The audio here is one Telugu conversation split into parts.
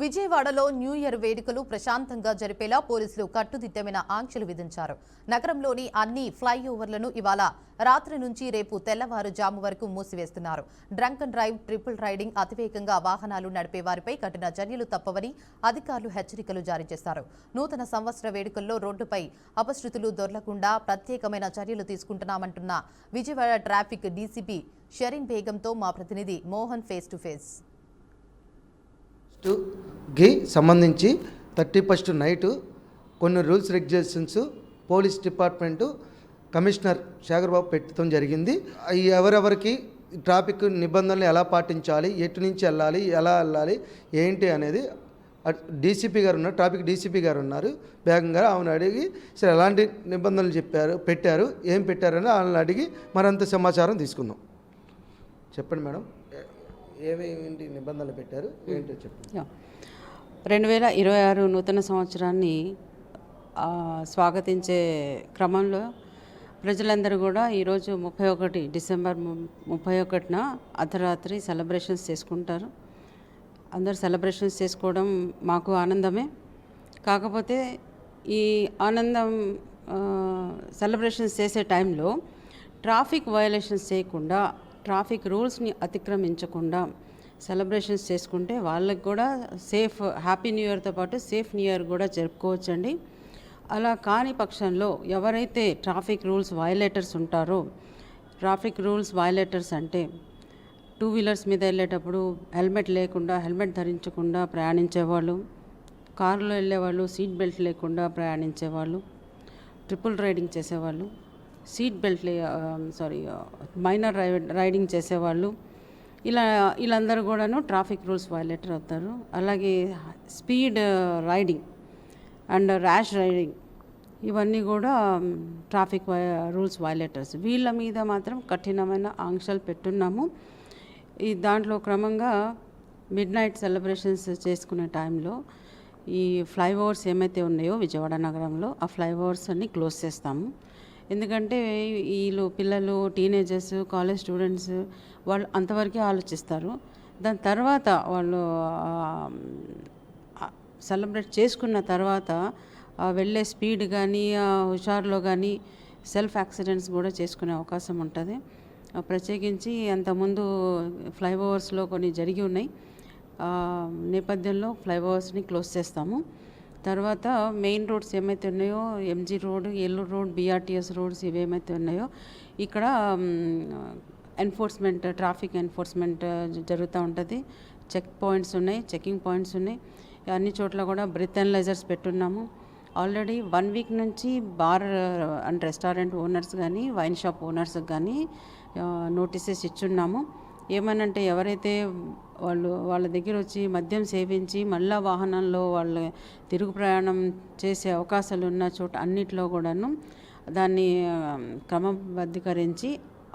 విజయవాడలో న్యూ ఇయర్ వేడుకలు ప్రశాంతంగా జరిపేలా పోలీసులు కట్టుదిట్టమైన ఆంక్షలు విధించారు. నగరంలోని అన్ని ఫ్లైఓవర్లను ఇవాళ రాత్రి నుంచి రేపు తెల్లవారుజాము వరకు మూసివేస్తున్నారు. Drunk and drive, triple riding, అతివేగంగా వాహనాలు నడిపే వారిపై కఠిన చర్యలు తప్పవని అధికారులు హెచ్చరికలు జారీ చేశారు. నూతన సంవత్సర వేడుకల్లో రోడ్డుపై అపశృతులు దొర్లకుండా ప్రత్యేకమైన చర్యలు తీసుకుంటున్నామంటున్న విజయవాడ ట్రాఫిక్ డీసీపీ షరీన్ బేగంతో మా ప్రతినిధి మోహన్ ఫేస్ టు ఫేస్. కి సంబంధించి 31st నైటు కొన్ని rules regulations police department commissioner Shekhar Babu పెట్టడం జరిగింది. ఎవరెవరికి ట్రాఫిక్ నిబంధనలు ఎలా పాటించాలి, ఎటు నుంచి వెళ్ళాలి, ఎలా వెళ్ళాలి, ఏంటి అనేది డీసీపీ గారు ఉన్నారు, ట్రాఫిక్ డీసీపీ గారు ఉన్నారు, బేగం గారు. ఆమెను అడిగి సరే ఎలాంటి నిబంధనలు పెట్టారు, ఏం పెట్టారని వాళ్ళని అడిగి మరింత సమాచారం తీసుకుందాం. చెప్పండి మేడం, ఏమేంటి నిబంధనలు పెట్టారు, ఏంటో చెప్పండి. 2026 నూతన సంవత్సరాన్ని స్వాగతించే క్రమంలో ప్రజలందరూ కూడా ఈరోజు డిసెంబర్ 31న అర్ధరాత్రి సెలబ్రేషన్స్ చేసుకుంటారు. అందరు సెలబ్రేషన్స్ చేసుకోవడం మాకు ఆనందమే. కాకపోతే ఈ ఆనందం సెలబ్రేషన్స్ చేసే టైంలో ట్రాఫిక్ వయలేషన్స్ చేయకుండా, ట్రాఫిక్ రూల్స్ని అతిక్రమించకుండా సెలబ్రేషన్స్ చేసుకుంటే వాళ్ళకి కూడా సేఫ్ హ్యాపీ న్యూ ఇయర్తో పాటు సేఫ్ న్యూ ఇయర్ కూడా జరుపుకోవచ్చండి. అలా కాని పక్షంలో ఎవరైతే ట్రాఫిక్ రూల్స్ వయలేటర్స్ ఉంటారో, ట్రాఫిక్ రూల్స్ వయలేటర్స్ అంటే 2 వీలర్స్ మీద వెళ్ళేటప్పుడు హెల్మెట్ లేకుండా, హెల్మెట్ ధరించకుండా ప్రయాణించేవాళ్ళు, కారులో వెళ్ళేవాళ్ళు సీట్ బెల్ట్ లేకుండా ప్రయాణించేవాళ్ళు, ట్రిపుల్ రైడింగ్ చేసేవాళ్ళు, సీట్ బెల్ట్ మైనర్ రైడింగ్ చేసేవాళ్ళు, వీళ్ళందరూ కూడాను ట్రాఫిక్ రూల్స్ వయలేటర్ అవుతారు. అలాగే speed riding and rash riding ఇవన్నీ కూడా ట్రాఫిక్ రూల్స్ వయలేటర్స్. వీళ్ళ మీద మాత్రం కఠినమైన ఆంక్షలు పెట్టున్నాము. దాంట్లో క్రమంగా మిడ్నైట్ సెలబ్రేషన్స్ చేసుకునే టైంలో ఈ ఫ్లైఓవర్స్ ఏమైతే ఉన్నాయో విజయవాడ నగరంలో ఆ ఫ్లైఓవర్స్ అన్ని క్లోజ్ చేస్తాము. ఎందుకంటే వీళ్ళు పిల్లలు, టీనేజర్స్, కాలేజ్ స్టూడెంట్స్ వాళ్ళు అంతవరకే ఆలోచిస్తారు. దాని తర్వాత వాళ్ళు సెలబ్రేట్ చేసుకున్న తర్వాత వెళ్ళే స్పీడ్ కానీ, హుషారులో కానీ సెల్ఫ్ యాక్సిడెంట్స్ కూడా చేసుకునే అవకాశం ఉంటుంది. ప్రత్యేకించి అంతకుముందు ఫ్లైఓవర్స్లో కొన్ని జరిగి ఉన్నాయి. నేపథ్యంలో ఫ్లైఓవర్స్ని క్లోజ్ చేస్తాము. తర్వాత మెయిన్ రోడ్స్ ఏమైతే ఉన్నాయో, MG road, Eluru road, BRTS roads ఇవేమైతే ఉన్నాయో ఇక్కడ ఎన్ఫోర్స్మెంట్, ట్రాఫిక్ ఎన్ఫోర్స్మెంట్ జరుగుతూ ఉంటుంది. చెక్ పాయింట్స్ ఉన్నాయి, చెకింగ్ పాయింట్స్ ఉన్నాయి. అన్ని చోట్ల కూడా బ్రెత్ అనలైజర్స్ పెట్టున్నాము. ఆల్రెడీ 1 వీక్ నుంచి బార్ అండ్ రెస్టారెంట్ ఓనర్స్ కానీ, వైన్ షాప్ ఓనర్స్కి కానీ నోటీసెస్ ఇచ్చున్నాము. ఏమనంటే ఎవరైతే వాళ్ళ దగ్గర వచ్చి మద్యం సేవించి మళ్ళా వాహనంలో వాళ్ళ తిరుగు ప్రయాణం చేసే అవకాశాలు ఉన్న చోట అన్నిట్లో కూడాను దాన్ని క్రమబద్ధీకరించి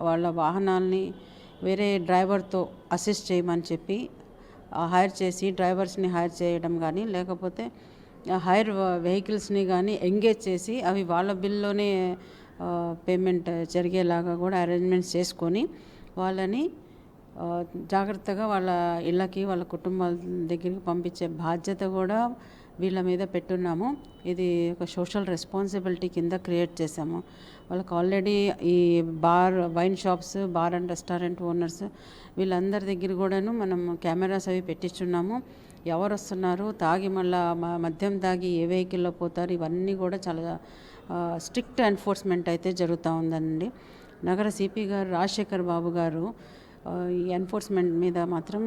వాళ్ళ వాహనాల్ని వేరే డ్రైవర్తో అసిస్ట్ చేయమని చెప్పి హైర్ చేసి డ్రైవర్స్ని హైర్ చేయడం కానీ, లేకపోతే హైర్ వెహికల్స్ని కానీ ఎంగేజ్ చేసి అవి వాళ్ళ బిల్లోనే పేమెంట్ జరిగేలాగా కూడా అరేంజ్మెంట్స్ చేసుకొని వాళ్ళని జాగ్రత్తగా వాళ్ళ ఇళ్ళకి, వాళ్ళ కుటుంబాల దగ్గరికి పంపించే బాధ్యత కూడా వీళ్ళ మీద పెట్టున్నాము. ఇది ఒక సోషల్ రెస్పాన్సిబిలిటీ కింద క్రియేట్ చేసాము. వాళ్ళకి ఆల్రెడీ ఈ wine shops, bar and restaurant owners వీళ్ళందరి దగ్గర కూడాను మనం కెమెరాస్ అవి పెట్టించున్నాము. ఎవరు వస్తున్నారు, తాగి మళ్ళీ మద్యం తాగి ఏ వెహికల్లో పోతారు, ఇవన్నీ కూడా చాలా స్ట్రిక్ట్ ఎన్ఫోర్స్మెంట్ అయితే జరుగుతూ ఉందండి. నగర సిపి గారు రాజశేఖర్ బాబు గారు ఈ ఎన్ఫోర్స్మెంట్ మీద మాత్రం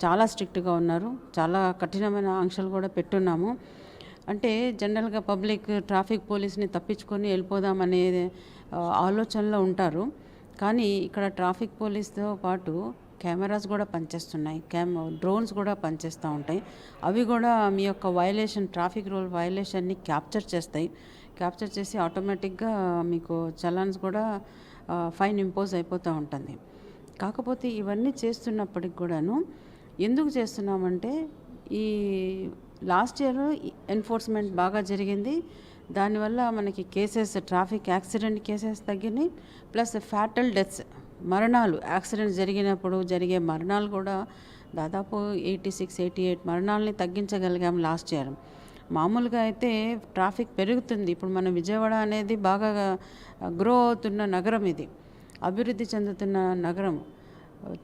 చాలా స్ట్రిక్ట్గా ఉన్నారు. చాలా కఠినమైన ఆంక్షలు కూడా పెట్టున్నాము. అంటే జనరల్గా పబ్లిక్ ట్రాఫిక్ పోలీస్ని తప్పించుకొని వెళ్ళిపోదామనే ఆలోచనలో ఉంటారు. కానీ ఇక్కడ ట్రాఫిక్ పోలీస్తో పాటు కెమెరాస్ కూడా పనిచేస్తున్నాయి, డ్రోన్స్ కూడా పనిచేస్తూ ఉంటాయి. అవి కూడా మీ యొక్క వయలేషన్, ట్రాఫిక్ రూల్ వయలేషన్ని క్యాప్చర్ చేస్తాయి. క్యాప్చర్ చేసి ఆటోమేటిక్గా మీకు చలాన్స్ కూడా ఫైన్ ఇంపోజ్ అయిపోతూ ఉంటుంది. కాకపోతే ఇవన్నీ చేస్తున్నప్పటికి కూడాను ఎందుకు చేస్తున్నామంటే ఈ లాస్ట్ ఇయర్ ఎన్ఫోర్స్మెంట్ బాగా జరిగింది. దానివల్ల మనకి కేసెస్, ట్రాఫిక్ యాక్సిడెంట్ కేసెస్ తగ్గినాయి. ప్లస్ ఫ్యాటల్ డెత్స్, మరణాలు, యాక్సిడెంట్స్ జరిగినప్పుడు జరిగే మరణాలు కూడా దాదాపు 86-88 మరణాలని తగ్గించగలిగాం లాస్ట్ ఇయర్. మామూలుగా అయితే ట్రాఫిక్ పెరుగుతుంది. ఇప్పుడు మన విజయవాడ అనేది బాగా గ్రో అవుతున్న నగరం, ఇది అభివృద్ధి చెందుతున్న నగరం,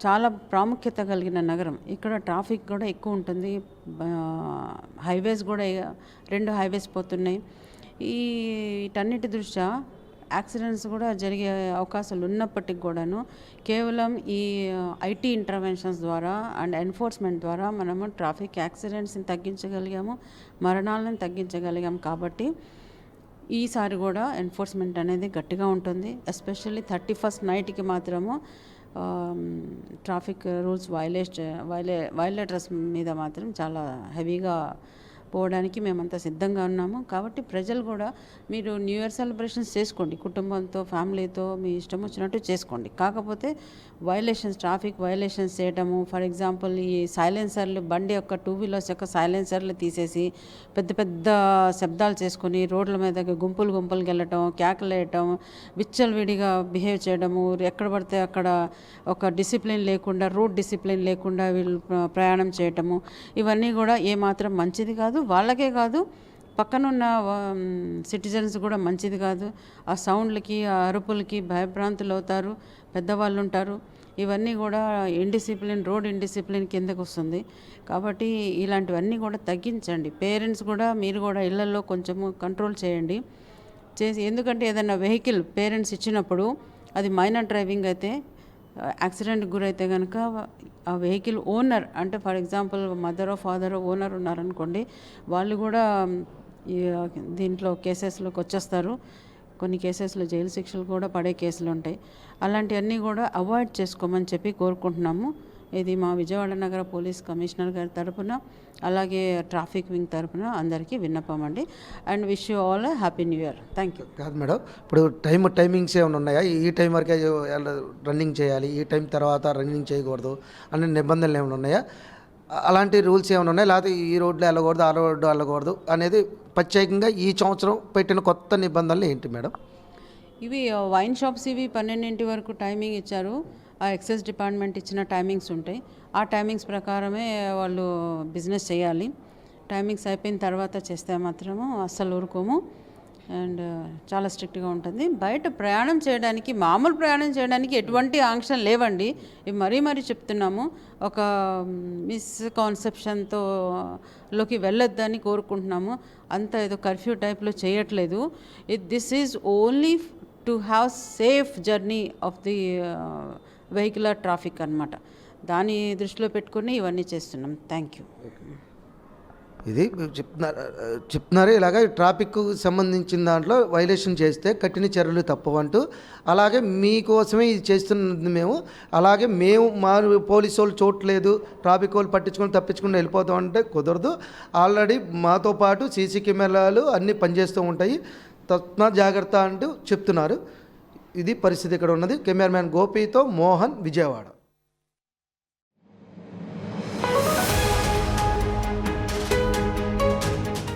చాలా ప్రాముఖ్యత కలిగిన నగరం. ఇక్కడ ట్రాఫిక్ కూడా ఎక్కువ ఉంటుంది. హైవేస్ కూడా 2 హైవేస్ పోతున్నాయి. వీటన్నిటి దృష్ట్యా యాక్సిడెంట్స్ కూడా జరిగే అవకాశాలు ఉన్నప్పటికి కూడాను కేవలం ఈ ఐటీ ఇంటర్వెన్షన్స్ ద్వారా అండ్ ఎన్ఫోర్స్మెంట్ ద్వారా మనము ట్రాఫిక్ యాక్సిడెంట్స్ని తగ్గించగలిగాము, మరణాలను తగ్గించగలిగాము. కాబట్టి ఈసారి కూడా ఎన్ఫోర్స్మెంట్ అనేది గట్టిగా ఉంటుంది. ఎస్పెషల్లీ 31st నైట్కి మాత్రము ట్రాఫిక్ రూల్స్ వైలేటర్స్ మీద మాత్రం చాలా హెవీగా పోవడానికి మేమంతా సిద్ధంగా ఉన్నాము. కాబట్టి ప్రజలు కూడా మీరు న్యూ ఇయర్ సెలబ్రేషన్స్ చేసుకోండి, కుటుంబంతో ఫ్యామిలీతో మీ ఇష్టం వచ్చినట్టు చేసుకోండి. కాకపోతే ట్రాఫిక్ వైలేషన్స్ చేయటము, ఫర్ ఎగ్జాంపుల్ ఈ సైలెన్సర్లు, బండి యొక్క 2 వీలర్స్ యొక్క సైలెన్సర్లు తీసేసి పెద్ద పెద్ద శబ్దాలు చేసుకొని రోడ్ల మీదకి గుంపులుగా వెళ్ళటం, కేకలు వేయటం, విచ్చలవిడిగా బిహేవ్ చేయడము, ఎక్కడ పడితే అక్కడ ఒక డిసిప్లిన్ లేకుండా, రూట్ డిసిప్లిన్ లేకుండా వీళ్ళు ప్రయాణం చేయటము, ఇవన్నీ కూడా ఏమాత్రం మంచిది కాదు. వాళ్ళకే కాదు, పక్కనున్న సిటిజన్స్ కూడా మంచిది కాదు. ఆ సౌండ్లకి, ఆ అరుపులకి భయభ్రాంతులు అవుతారు, పెద్దవాళ్ళు ఉంటారు. ఇవన్నీ కూడా రోడ్ ఇండిసిప్లిన్ కిందకు వస్తుంది. కాబట్టి ఇలాంటివన్నీ కూడా తగ్గించండి. పేరెంట్స్ కూడా మీరు కూడా ఇళ్లలో కొంచెము కంట్రోల్ చేయండి. ఎందుకంటే ఏదైనా వెహికల్ పేరెంట్స్ ఇచ్చినప్పుడు అది మైనర్ డ్రైవింగ్ అయితే, యాక్సిడెంట్కి గురైతే కనుక ఆ వెహికల్ ఓనర్, అంటే for example mother father owner ఉన్నారనుకోండి, వాళ్ళు కూడా దీంట్లో కేసెస్లోకి వచ్చేస్తారు. కొన్ని కేసెస్లో జైలు శిక్షలు కూడా పడే కేసులు ఉంటాయి. అలాంటివన్నీ కూడా అవాయిడ్ చేసుకోమని చెప్పి కోరుకుంటున్నాము. ఇది మా విజయవాడ నగర పోలీస్ కమిషనర్ గారి తరపున, అలాగే ట్రాఫిక్ వింగ్ తరపున అందరికీ విన్నపం అండి. And wish you all happy new year. Thank you. కాదు మేడం, ఇప్పుడు టైమింగ్స్ ఏమైనా ఉన్నాయా? ఈ టైం వరకే రన్నింగ్ చేయాలి, ఈ టైం తర్వాత రన్నింగ్ చేయకూడదు అనే నిబంధనలు ఏమైనా ఉన్నాయా? అలాంటి రూల్స్ ఏమైనా ఉన్నాయి? లేకపోతే ఈ రోడ్లో వెళ్ళకూడదు, ఆ రోడ్డు వెళ్ళకూడదు అనేది ప్రత్యేకంగా ఈ సంవత్సరం పెట్టిన కొత్త నిబంధనలు ఏంటి మేడం? ఇవి వైన్ షాప్స్ ఇవి 12 వరకు టైమింగ్ ఇచ్చారు. ఆ ఎక్సైజ్ డిపార్ట్మెంట్ ఇచ్చిన టైమింగ్స్ ఉంటాయి. ఆ టైమింగ్స్ ప్రకారమే వాళ్ళు బిజినెస్ చేయాలి. టైమింగ్స్ అయిపోయిన తర్వాత చేస్తే మాత్రము అస్సలు ఊరుకోము. అండ్ చాలా స్ట్రిక్ట్గా ఉంటుంది. బయట మామూలు ప్రయాణం చేయడానికి ఎటువంటి ఆంక్షలు లేవండి. ఇవి మరీ చెప్తున్నాము. ఒక మిస్కాన్సెప్షన్తో లోకి వెళ్ళొద్దని కోరుకుంటున్నాము. అంత ఏదో కర్ఫ్యూ టైప్లో చేయట్లేదు. This is only to have safe journey of the vehicular traffic అన్నమాట. దాన్ని దృష్టిలో పెట్టుకుని ఇవన్నీ చేస్తున్నాం. Thank you. ఇది చెప్తున్నారు ఇలాగ ట్రాఫిక్కు సంబంధించిన దాంట్లో వైలేషన్ చేస్తే కఠిన చర్యలు తప్పవంటూ. అలాగే మీకోసమే ఇది చేస్తున్నది మేము. అలాగే మా పోలీసు వాళ్ళు చూడలేదు, ట్రాఫిక్ వాళ్ళు పట్టించుకొని తప్పించుకుని వెళ్ళిపోతాం అంటే కుదరదు. ఆల్రెడీ మాతో పాటు సీసీ కెమెరాలు అన్నీ పనిచేస్తూ ఉంటాయి, తస్మాత్ జాగ్రత్త అంటూ చెప్తున్నారు. ఇది పరిస్థితి ఇక్కడ ఉన్నది. కెమెరామ్యాన్ గోపితో మోహన్, విజయవాడ.